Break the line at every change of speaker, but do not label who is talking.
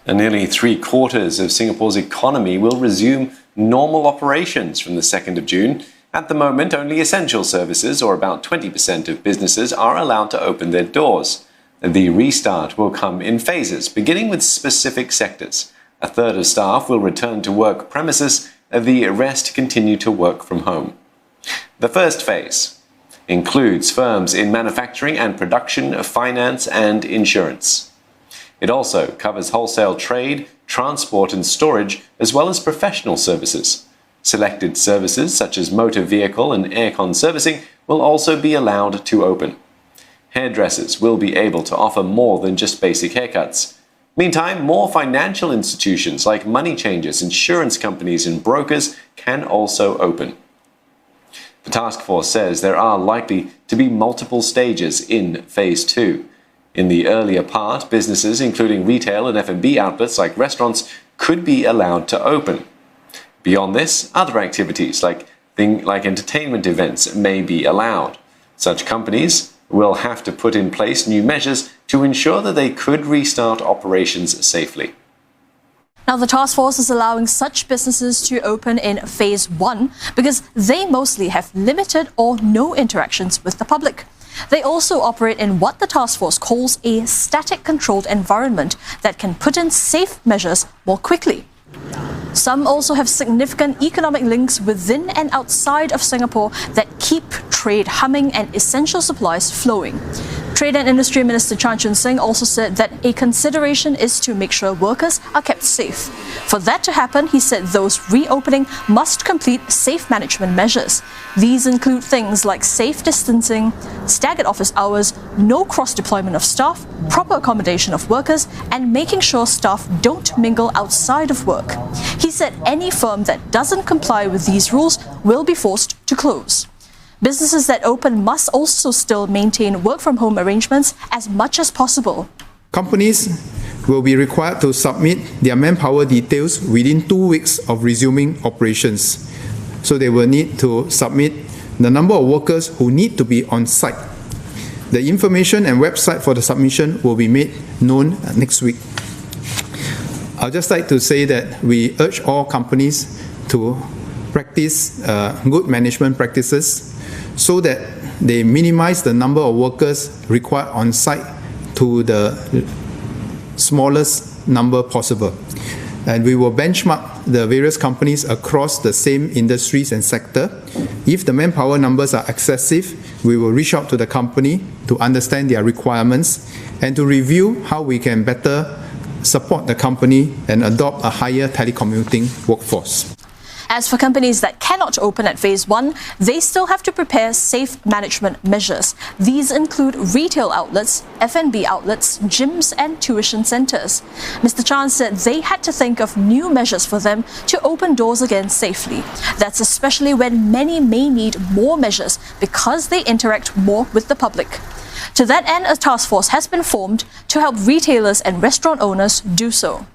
And nearly 3/4 of Singapore's economy will resume normal operations from the 2nd of June. At the moment, only essential services, or about 20% of businesses, are allowed to open their doors. The restart will come in phases, beginning with specific sectors. A third of staff will return to work premises, the rest continue to work from home. The first phase includes firms in manufacturing and production, finance and insurance. It also covers wholesale trade, transport and storage, as well as professional services. Selected services such as motor vehicle and aircon servicing will also be allowed to open. Hairdressers will be able to offer more than just basic haircuts. Meantime, more financial institutions like money changers, insurance companies and brokers can also open. The task force says there are likely to be multiple stages in Phase 2. In the earlier part, businesses including retail and F&B outlets like restaurants could be allowed to open. Beyond this, other activities like entertainment events may be allowed. Such companies will have to put in place new measures to ensure that they could restart operations safely.
Now, the task force is allowing such businesses to open in Phase 1 because they mostly have limited or no interactions with the public. They also operate in what the task force calls a static controlled environment that can put in safe measures more quickly. Some also have significant economic links within and outside of Singapore that keep trade humming and essential supplies flowing. Trade and Industry Minister Chan Chun Sing also said that a consideration is to make sure workers are kept safe. For that to happen, he said those reopening must complete safe management measures. These include things like safe distancing, staggered office hours, no cross-deployment of staff, proper accommodation of workers, and making sure staff don't mingle outside of work. He said any firm that doesn't comply with these rules will be forced to close. Businesses that open must also still maintain work-from-home arrangements as much as possible.
Companies will be required to submit their manpower details within 2 weeks of resuming operations. So they will need to submit the number of workers who need to be on site. The information and website for the submission will be made known next week. I'd just like to say that we urge all companies to practice good management practices so that they minimize the number of workers required on site to the smallest number possible. And we will benchmark the various companies across the same industries and sector. If the manpower numbers are excessive, we will reach out to the company to understand their requirements and to review how we can better support the company and adopt a higher telecommuting workforce.
As for companies that cannot open at Phase 1, they still have to prepare safe management measures. These include retail outlets, F&B outlets, gyms and tuition centres. Mr. Chan said they had to think of new measures for them to open doors again safely. That's especially when many may need more measures because they interact more with the public. To that end, a task force has been formed to help retailers and restaurant owners do so.